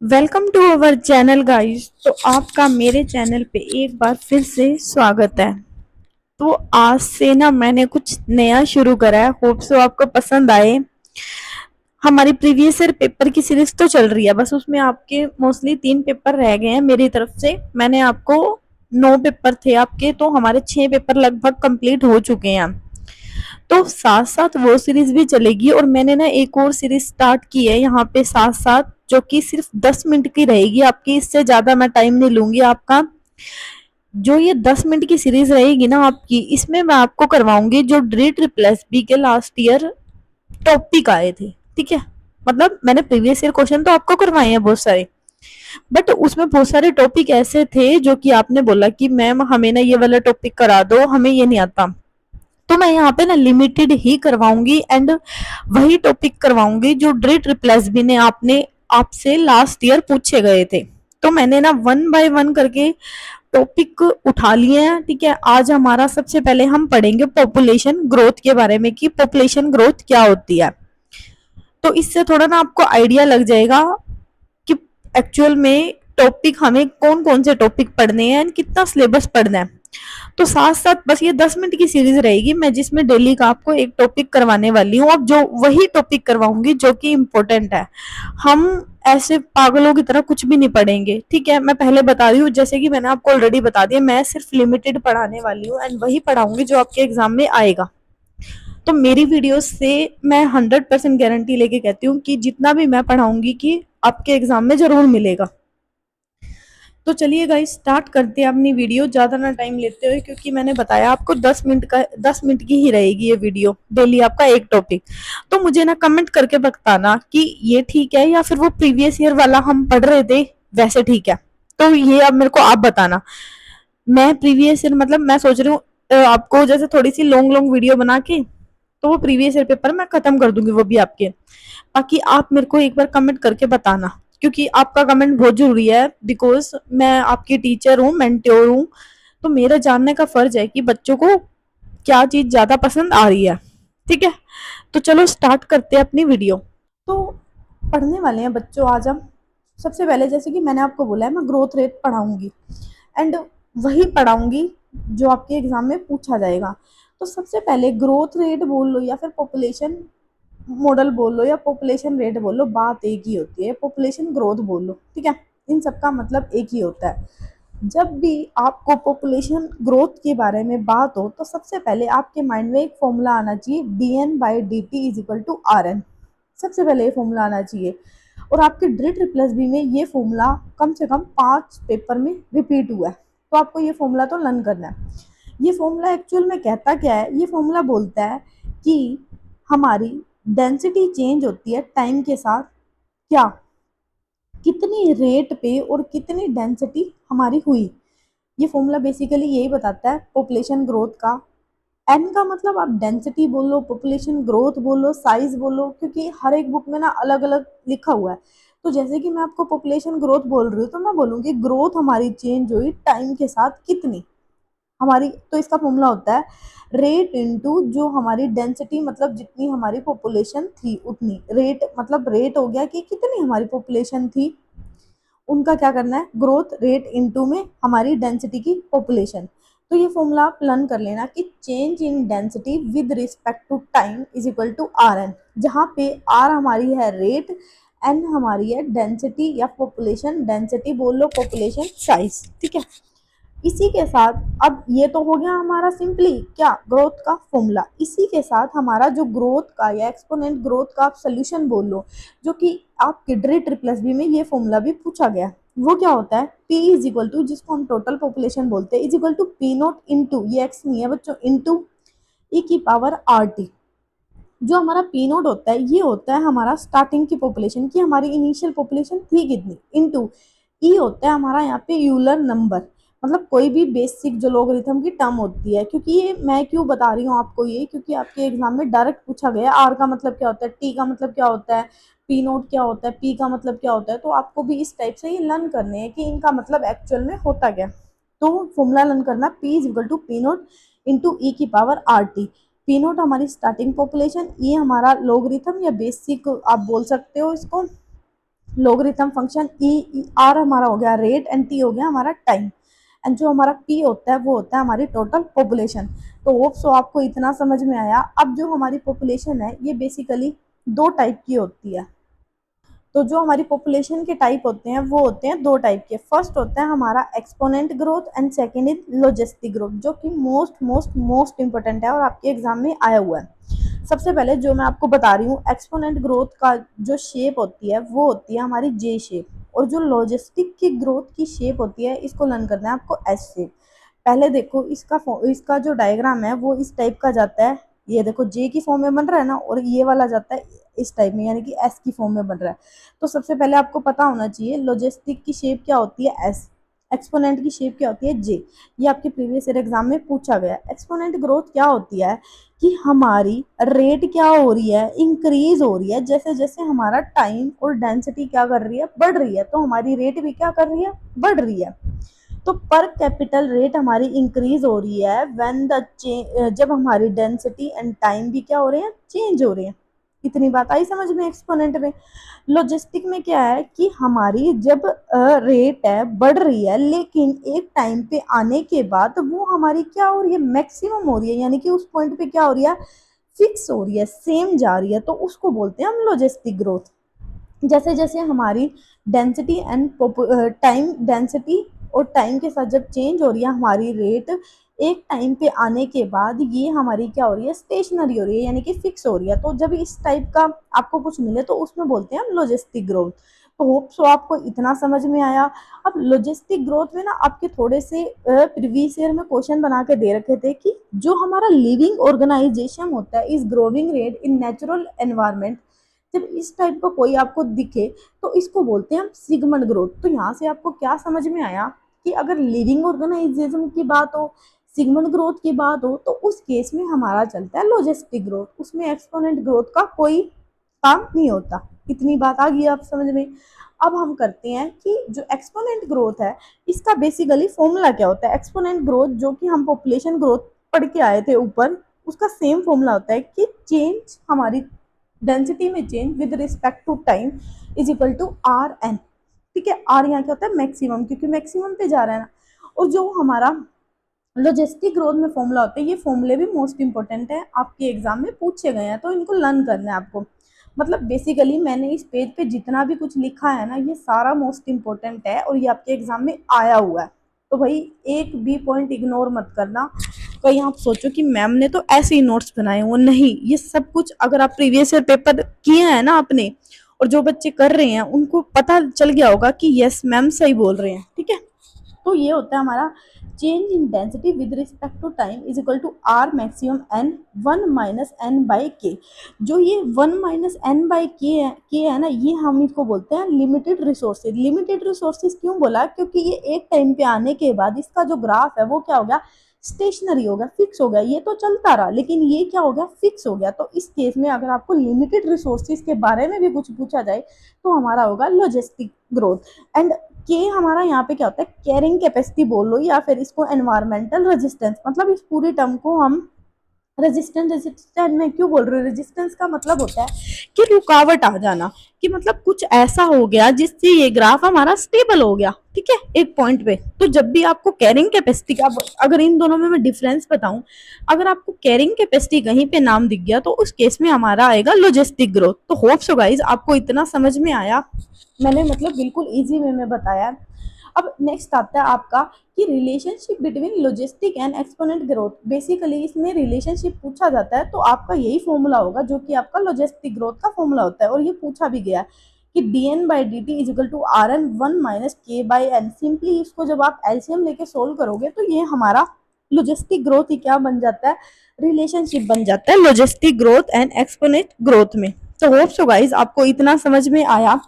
Welcome to our channel guys. तो आपका मेरे चैनल पे एक बार फिर से स्वागत है। तो आज से ना मैंने कुछ नया शुरू करा है, होप सो आपको पसंद आए। हमारी प्रीवियस ईयर पेपर की सीरीज तो चल रही है, बस उसमें आपके मोस्टली 3 पेपर रह गए हैं मेरी तरफ से। मैंने आपको 9 पेपर थे आपके, तो हमारे 6 पेपर लगभग कंप्लीट हो चुके हैं। तो साथ साथ वो सीरीज भी चलेगी और मैंने ना एक और सीरीज स्टार्ट की है यहाँ पे साथ साथ, जो कि सिर्फ 10 मिनट की रहेगी आपकी। इससे ज्यादा मैं टाइम नहीं लूंगी आपका। जो ये 10 मिनट की सीरीज रहेगी ना आपकी, इसमें मैं आपको करवाऊंगी जो ड्रीट रिप्लेस बी के लास्ट ईयर टॉपिक आए थे। ठीक है, मतलब मैंने प्रीवियस ईयर क्वेश्चन तो आपको करवाए हैं बहुत सारे, बट उसमें बहुत सारे टॉपिक ऐसे थे जो कि आपने बोला कि मैम हमें ना ये वाला टॉपिक करा दो, हमें ये नहीं आता। तो मैं यहाँ पे ना लिमिटेड ही करवाऊंगी एंड वही टॉपिक करवाऊंगी जो ड्रीट रिप्लेस भी ने आपने आपसे लास्ट ईयर पूछे गए थे। तो मैंने ना वन बाय वन करके टॉपिक उठा लिए हैं। ठीक है, आज हमारा सबसे पहले हम पढ़ेंगे पॉपुलेशन ग्रोथ के बारे में कि पॉपुलेशन ग्रोथ क्या होती है। तो इससे थोड़ा ना आपको आइडिया लग जाएगा कि एक्चुअल में टॉपिक हमें कौन कौन से टॉपिक पढ़ने हैं एंड कितना सिलेबस पढ़ना है। तो साथ साथ बस ये 10 मिनट की सीरीज रहेगी मैं, जिसमें डेली का आपको एक टॉपिक करवाने वाली हूँ। अब जो वही टॉपिक करवाऊंगी जो कि इम्पोर्टेंट है। हम ऐसे पागलों की तरह कुछ भी नहीं पढ़ेंगे। ठीक है, मैं पहले बता रही हूँ, जैसे कि मैंने आपको ऑलरेडी बता दिया, मैं सिर्फ लिमिटेड पढ़ाने वाली हूँ एंड वही पढ़ाऊंगी जो आपके एग्जाम में आएगा। तो मेरी वीडियोस से मैं 100% गारंटी लेके कहती हूँ कि जितना भी मैं पढ़ाऊंगी कि आपके एग्जाम में जरूर मिलेगा। तो चलिए गाइस स्टार्ट करते हैं अपनी वीडियो, ज़्यादा ना टाइम लेते हुए, क्योंकि मैंने बताया आपको 10 मिनट की ही रहेगी ये वीडियो, डेली आपका एक टॉपिक। तो मुझे ना कमेंट करके बताना कि ये ठीक है या फिर वो प्रीवियस ईयर वाला हम पढ़ रहे थे वैसे ठीक है। तो ये अब मेरे को आप बताना। मैं प्रीवियस ईयर मतलब मैं सोच रही हूँ आपको जैसे थोड़ी सी लॉन्ग लॉन्ग वीडियो बना के, तो वो प्रीवियस ईयर पेपर मैं खत्म कर दूंगी वो भी आपके। बाकी आप मेरे को एक बार कमेंट करके बताना, क्योंकि आपका कमेंट बहुत जरूरी है, बिकॉज मैं आपकी टीचर हूँ, मेंटोर हूँ। तो मेरा जानने का फर्ज है कि बच्चों को क्या चीज ज्यादा पसंद आ रही है। ठीक है, तो चलो स्टार्ट करते हैं अपनी वीडियो। तो पढ़ने वाले हैं बच्चों आज हम। सबसे पहले जैसे कि मैंने आपको बोला है, मैं ग्रोथ रेट पढ़ाऊंगी एंड वही पढ़ाऊंगी जो आपके एग्जाम में पूछा जाएगा। तो सबसे पहले ग्रोथ रेट बोल लो या फिर पॉपुलेशन मॉडल बोल लो या पॉपुलेशन रेट बोल लो, बात एक ही होती है। पॉपुलेशन ग्रोथ बोल लो, ठीक है, इन सबका मतलब एक ही होता है। जब भी आपको पॉपुलेशन ग्रोथ के बारे में बात हो तो सबसे पहले आपके माइंड में एक फॉर्मूला आना चाहिए, dn/dt is equal to rn। सबसे पहले ये फॉर्मूला आना चाहिए। और आपके ड्रिट रिप्लेस बी में ये फॉर्मूला कम से कम 5 पेपर में रिपीट हुआ है, तो आपको ये फॉर्मूला तो लर्न करना है। ये फॉर्मूला एक्चुअल में कहता क्या है, ये फॉर्मूला बोलता है कि हमारी डेंसिटी चेंज होती है टाइम के साथ, क्या कितनी रेट पे और कितनी डेंसिटी हमारी हुई। ये फॉर्मूला बेसिकली यही बताता है पॉपुलेशन ग्रोथ का। एन का मतलब आप डेंसिटी बोलो, पॉपुलेशन ग्रोथ बोलो, साइज बोलो, क्योंकि हर एक बुक में ना अलग अलग लिखा हुआ है। तो जैसे कि मैं आपको पॉपुलेशन ग्रोथ बोल रही हूँ तो मैं बोलूँगी ग्रोथ हमारी चेंज हुई टाइम के साथ कितनी हमारी। तो इसका फॉर्मूला होता है रेट इनटू जो हमारी डेंसिटी, मतलब जितनी हमारी पॉपुलेशन थी उतनी। रेट मतलब रेट हो गया कि कितनी हमारी पॉपुलेशन थी, उनका क्या करना है ग्रोथ रेट इनटू में हमारी डेंसिटी की पॉपुलेशन। तो ये फॉर्मूला आप लर्न कर लेना कि change in density with respect to time is equal to r N, जहाँ पे आर हमारी है रेट, एन हमारी है डेंसिटी या पॉपुलेशन डेंसिटी बोल लो, पॉपुलेशन साइज। ठीक है, इसी के साथ अब ये तो हो गया हमारा सिंपली क्या ग्रोथ का फॉर्मूला। इसी के साथ हमारा जो ग्रोथ का या एक्सपोनेंट ग्रोथ का आप सोल्यूशन बोल लो, जो कि आपके ड्रिट रिप्लेस बी में ये फॉर्मूला भी पूछा गया, वो क्या होता है P इज इक्वल टू, जिसको हम टोटल पॉपुलेशन बोलते हैं, is equal to P naught into, ये एक्स नहीं है बच्चों, इंटू ई की पावर आर टी। जो हमारा पी नोट होता है ये होता है हमारा स्टार्टिंग की पॉपुलेशन की, हमारी इनिशियल पॉपुलेशन थी कितनी, इनटू ई होता है हमारा यहाँ पे यूलर नंबर, मतलब कोई भी बेसिक जो लोगरिथम की टर्म होती है। क्योंकि ये मैं क्यों बता रही हूँ आपको ये, क्योंकि आपके एग्जाम में डायरेक्ट पूछा गया आर का मतलब क्या होता है, टी का मतलब क्या होता है, पी नोट क्या होता है, पी का मतलब क्या होता है। तो आपको भी इस टाइप से ये लर्न करने हैं कि इनका मतलब एक्चुअल में होता क्या। तो फॉर्मूला लर्न करना P is equal to P naught into e की power R T. P naught हमारी स्टार्टिंग पॉपुलेशन, ये हमारा लोगरिथम या बेसिक आप बोल सकते हो इसको, लॉगरिथम फंक्शन ई आर हमारा हो गया रेट एंड टी हो गया हमारा टाइम, एंड जो हमारा पी होता है वो होता है हमारी टोटल पॉपुलेशन। तो होप सो आपको इतना समझ में आया। अब जो हमारी पॉपुलेशन है ये बेसिकली दो टाइप की होती है। तो जो हमारी पॉपुलेशन के टाइप होते हैं वो होते हैं दो टाइप के। फर्स्ट होता है हमारा exponent growth and second is logistic growth, जो कि मोस्ट मोस्ट मोस्ट इंपॉर्टेंट है और आपके एग्जाम में आया हुआ है। सबसे पहले जो मैं आपको बता रही हूँ, एक्सपोनेंट ग्रोथ का जो शेप होती है वो होती है हमारी जे शेप, और जो लॉजिस्टिक की ग्रोथ की शेप होती है इसको लर्न करना है आपको एस शेप। पहले देखो इसका जो डायग्राम है वो इस टाइप का जाता है। ये देखो जे की फॉर्म में बन रहा है ना, और ये वाला जाता है इस टाइप में, यानी कि एस की फॉर्म में बन रहा है। तो सबसे पहले आपको पता होना चाहिए लॉजिस्टिक की शेप क्या होती है एस, एक्सपोनेंट की शेप क्या होती है जे। ये आपके प्रीवियस ईयर एग्जाम में पूछा गया। एक्सपोनेंट ग्रोथ क्या होती है कि हमारी रेट क्या हो रही है, इंक्रीज हो रही है जैसे जैसे हमारा टाइम और डेंसिटी क्या कर रही है, बढ़ रही है। तो हमारी रेट भी क्या कर रही है, बढ़ रही है। तो पर कैपिटल रेट हमारी इंक्रीज हो रही है व्हेन जब हमारी डेंसिटी एंड टाइम भी क्या हो रहे हैं, चेंज हो रहे हैं। इतनी बात आई समझ में एक्सपोनेंट में। लॉजिस्टिक में क्या है कि हमारी जब रेट है बढ़ रही है, लेकिन एक टाइम पे आने के बाद वो हमारी क्या हो रही है, मैक्सिमम हो रही है, यानी कि उस पॉइंट पे क्या हो रही है, फिक्स हो रही है, सेम जा रही है। तो उसको बोलते हैं हम लॉजिस्टिक ग्रोथ। जैसे जैसे हमारी डेंसिटी एंड टाइम, डेंसिटी और टाइम के साथ जब चेंज हो रही है हमारी रेट, एक टाइम पे आने के बाद ये हमारी क्या हो रही है, स्टेशनरी हो रही है, यानी कि फिक्स हो रही है। तो जब इस टाइप का आपको कुछ मिले तो उसमें बोलते हैं हम लॉजिस्टिक ग्रोथ। तो होप सो आपको इतना समझ में आया। अब लॉजिस्टिक ग्रोथ में ना आपके थोड़े से प्रीवियस ईयर में क्वेश्चन बना के दे रखे थे कि जो हमारा लिविंग ऑर्गेनाइजेशन होता है is growing rate in natural environment. जब इस टाइप का कोई आपको दिखे तो इसको बोलते हैं हम सिगमंड ग्रोथ। तो यहाँ से आपको क्या समझ में आया कि अगर लिविंग ऑर्गेनाइजेशन की बात हो, सिगमंड ग्रोथ की बात हो, तो उस केस में हमारा चलता है लॉजिस्टिक ग्रोथ, उसमें एक्सपोनेंट ग्रोथ का कोई काम नहीं होता। इतनी बात आ गई आप समझ में। अब हम करते हैं कि जो एक्सपोनेंट ग्रोथ है इसका बेसिकली फॉर्मूला क्या होता है। एक्सपोनेंट ग्रोथ जो कि हम पॉपुलेशन ग्रोथ पढ़ के आए थे ऊपर, उसका सेम फॉर्मूला होता है कि चेंज हमारी डेंसिटी में change with respect to time is equal to r N. ठीक है, आर यहाँ क्या होता है, मैक्सिमम, क्योंकि मैक्सिमम पे जा रहा है ना। और जो हमारा लॉजिस्टिक ग्रोथ में फॉर्मूला होता है, ये फॉर्मूले भी मोस्ट इंपॉर्टेंट है, आपके एग्जाम में पूछे गए हैं, तो इनको लर्न करना है आपको। मतलब बेसिकली मैंने इस पेज पे जितना भी कुछ लिखा है ना ये सारा मोस्ट इंपॉर्टेंट है और ये आपके एग्जाम में आया हुआ है। तो भाई एक भी पॉइंट इग्नोर मत करना। कहीं आप सोचो कि मैम ने तो ऐसे ही नोट्स बनाए, वो नहीं, ये सब कुछ अगर आप प्रीवियस ईयर पेपर किए हैं ना आपने, और जो बच्चे कर रहे हैं उनको पता चल गया होगा कि यस मैम सही बोल रहे हैं। ठीक है, तो ये होता है हमारा change in density with respect to time is equal to r maximum N one minus N by K. जो ये वन माइनस एन बाई के है ना, ये हम इसको बोलते हैं लिमिटेड रिसोर्सेज। लिमिटेड रिसोर्सेज क्यों बोला, क्योंकि ये एक टाइम पे आने के बाद इसका जो ग्राफ है वो क्या हो गया, स्टेशनरी हो गया, फिक्स हो गया। ये तो चलता रहा लेकिन ये क्या हो गया, फिक्स हो गया। तो इस केस में अगर आपको लिमिटेड रिसोर्सेज के बारे में भी कुछ पूछा जाए तो हमारा होगा लॉजिस्टिक ग्रोथ। एंड के हमारा यहाँ पे क्या होता है, कैरिंग कैपेसिटी बोल लो या फिर इसको एनवायरमेंटल रेजिस्टेंस। मतलब इस पूरी टर्म को हम रेजिस्टेंस, रेजिस्टेंस में क्यों बोल रहे हो, रेजिस्टेंस का मतलब होता है कि रुकावट आ जाना, कि मतलब कुछ ऐसा हो गया जिससे ये ग्राफ हमारा स्टेबल हो गया। ठीक है, एक पॉइंट पे। तो जब भी आपको कैरिंग कैपेसिटी का, अगर इन दोनों में मैं डिफरेंस बताऊं, अगर आपको कैरिंग कैपेसिटी कहीं पे नाम दिख गया तो उस केस में हमारा आएगा लॉजिस्टिक ग्रोथ। तो होप सो गाइज आपको इतना समझ में आया, मैंने मतलब बिल्कुल इजी वे में बताया। अब नेक्स्ट आता है आपका कि relationship between logistic and exponent growth. Basically इसमें रिलेशनशिप पूछा जाता है तो आपका यही फॉर्मूला होगा जो कि आपका लॉजिस्टिक ग्रोथ का फॉर्मूला होता है, और ये पूछा भी गया कि d N by d t is equal to r N one minus K by N. Simply इसको जब आप एलसीएम लेके सोल्व करोगे तो ये हमारा लॉजिस्टिक ग्रोथ ही क्या बन जाता है, रिलेशनशिप बन जाता है logistic growth and exponent growth में। तो होप सो गाइज आपको इतना समझ में आया।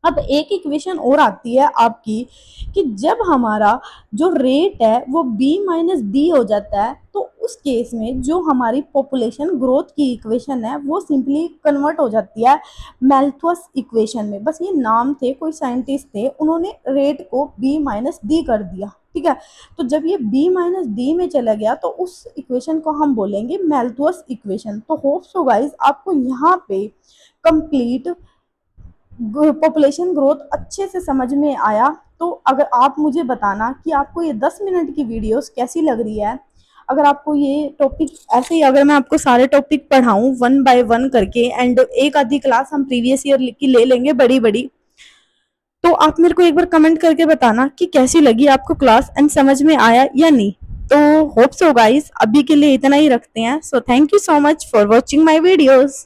अब एक इक्वेशन और आती है आपकी कि जब हमारा जो रेट है वो b माइनस डी हो जाता है, तो उस केस में जो हमारी पॉपुलेशन ग्रोथ की इक्वेशन है वो सिंपली कन्वर्ट हो जाती है मैल्थस इक्वेशन में। बस ये नाम थे, कोई साइंटिस्ट थे, उन्होंने रेट को b माइनस डी कर दिया। ठीक है, तो जब ये b माइनस डी में चला गया तो उस इक्वेशन को हम बोलेंगे मैल्थस इक्वेशन। तो होप सो गाइज आपको यहाँ पे कंप्लीट पॉपुलेशन ग्रोथ अच्छे से समझ में आया। तो अगर आप मुझे बताना कि आपको ये 10 मिनट की वीडियोस कैसी लग रही है। अगर आपको ये टॉपिक ऐसे ही, अगर मैं आपको सारे टॉपिक पढ़ाऊँ वन बाय वन करके, एंड एक आधी क्लास हम प्रीवियस ईयर की ले लेंगे बड़ी बड़ी, तो आप मेरे को एक बार कमेंट करके बताना कि कैसी लगी आपको क्लास एंड समझ में आया या नहीं। तो होप सो गाइस, अभी के लिए इतना ही रखते हैं। So thank you so much for watching my videos.